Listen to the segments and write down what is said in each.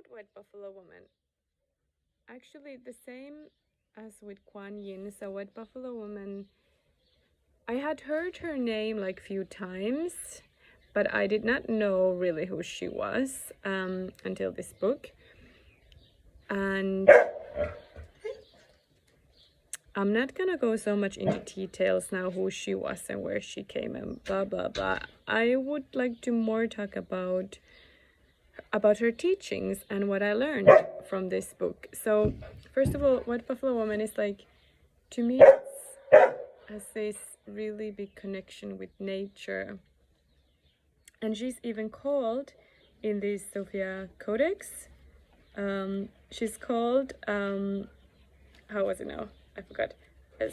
about White Buffalo Woman. Actually, the same as with Kuan Yin. So White Buffalo Woman, I had heard her name like few times, but I did not know really who she was until this book. And I'm not gonna go so much into details now who she was and where she came and blah blah blah. I would like to more talk about her teachings and what I learned from this book. So first of all, White Buffalo Woman is like, to me, it has this really big connection with nature. And she's even called in this Sophia Codex, she's called, how was it now? I forgot.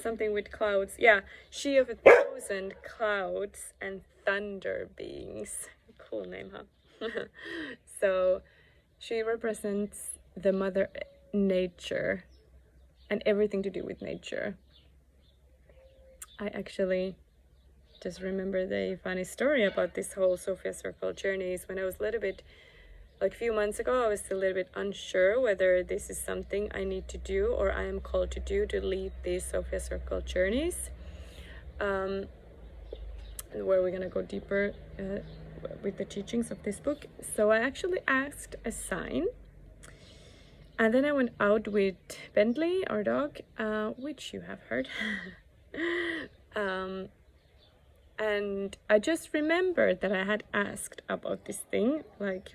Something with clouds. Yeah, she of 1,000 clouds and thunder beings. Cool name, huh? So she represents the mother nature and everything to do with nature. I actually just remember the funny story about this whole Sophia Circle Journey is when I was a little bit, like a few months ago, I was a little bit unsure whether this is something I need to do or I am called to do, to lead these Sophia Circle Journeys. And where we're gonna go deeper with the teachings of this book. So I actually asked a sign, and then I went out with Bentley, our dog, which you have heard. And I just remembered that I had asked about this thing, like,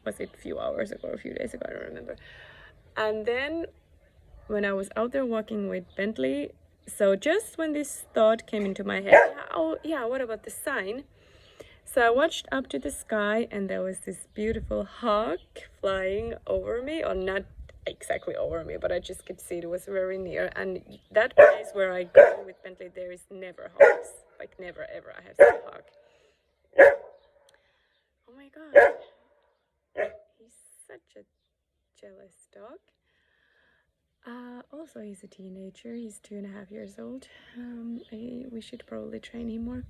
was it a few hours ago or a few days ago, I don't remember. And then when I was out there walking with Bentley, so just when this thought came into my head, oh yeah, what about the sign? So I watched up to the sky, and there was this beautiful hawk flying over me, or not exactly over me, but I just could see it was very near. And that place where I go with Bentley, there is never hawks, like never ever I have seen a hawk. Oh my god, he's such a jealous dog. Also, he's a teenager. He's 2.5 years old. We should probably train him more.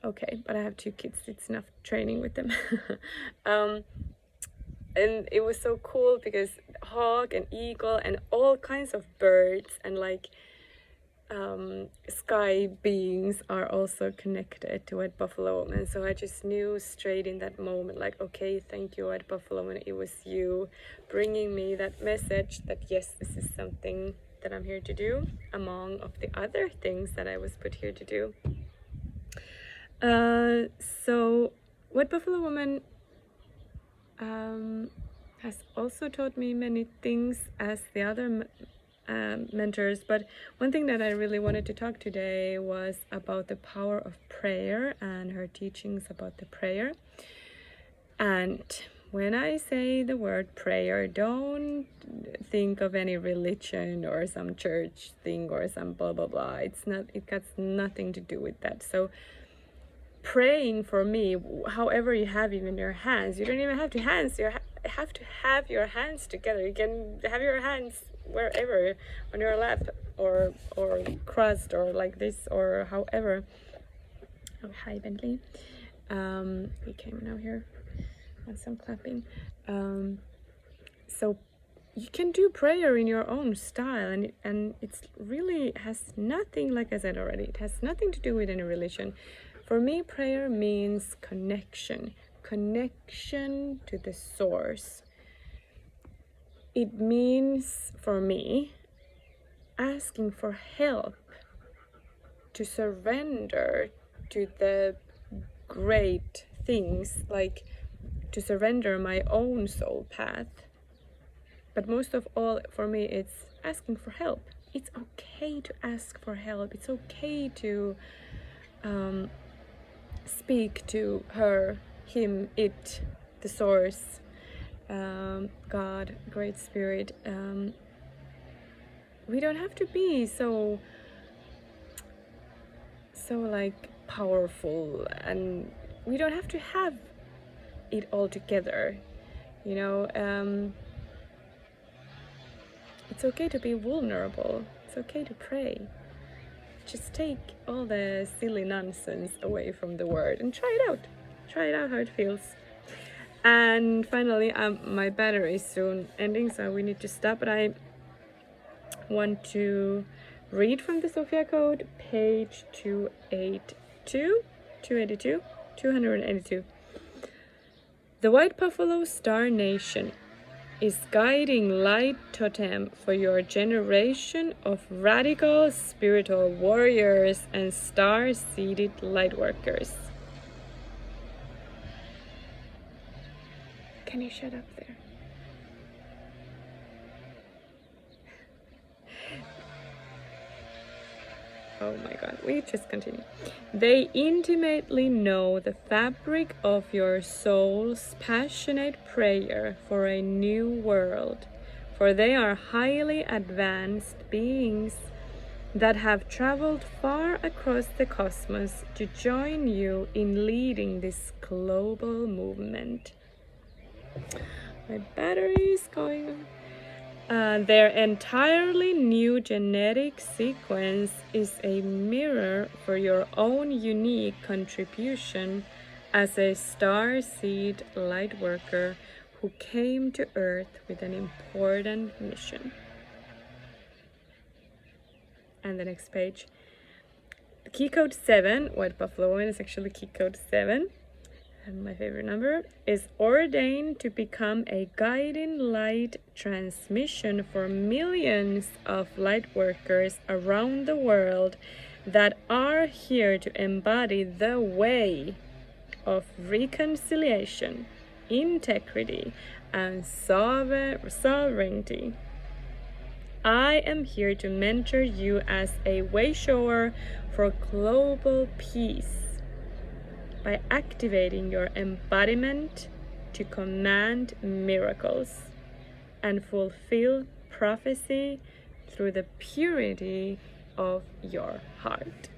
Okay, but I have 2 kids. It's enough training with them. And it was so cool because hawk and eagle and all kinds of birds and like sky beings are also connected to White Buffalo Woman. So I just knew straight in that moment, like, okay, thank you, White Buffalo Woman. It was you bringing me that message that yes, this is something that I'm here to do, among of the other things that I was put here to do. So White Buffalo Woman has also taught me many things as the other mentors, but one thing that I really wanted to talk today was about the power of prayer and her teachings about the prayer. And when I say the word prayer, don't think of any religion or some church thing or some blah blah blah. It's not, it got nothing to do with that. So praying for me, however you have even your hands, you don't even have to hands, you have to have your hands together. You can have your hands wherever, on your lap or crossed or like this or however. Oh, hi Bentley. We came now here on some clapping. So you can do prayer in your own style, and it's really has nothing, like I said already, it has nothing to do with any religion. For me, prayer means connection to the source. It means, for me, asking for help, to surrender to the great things, like to surrender my own soul path. But most of all, for me, it's asking for help. It's okay to ask for help. It's okay to speak to her, him, it, the source, God, Great Spirit. We don't have to be so like powerful, and we don't have to have it all together, you know. It's okay to be vulnerable. It's okay to pray. Just take all the silly nonsense away from the word and try it out how it feels. And And finally, my battery is soon ending, so we need to stop. But I want to read from the Sophia Code, page 282. The White Buffalo Star Nation is guiding light totem for your generation of radical spiritual warriors and star-seeded lightworkers. Can you shut up there? Oh my god, we just continue. They intimately know the fabric of your soul's passionate prayer for a new world, for they are highly advanced beings that have traveled far across the cosmos to join you in leading this global movement. My battery is going. Their entirely new genetic sequence is a mirror for your own unique contribution as a star-seed lightworker who came to Earth with an important mission. And the next page. The key code 7, White Buffalo Woman is actually key code 7. And my favorite number is ordained to become a guiding light transmission for millions of light workers around the world that are here to embody the way of reconciliation, integrity, and sovereignty. I am here to mentor you as a way shower for global peace by activating your embodiment to command miracles and fulfill prophecy through the purity of your heart.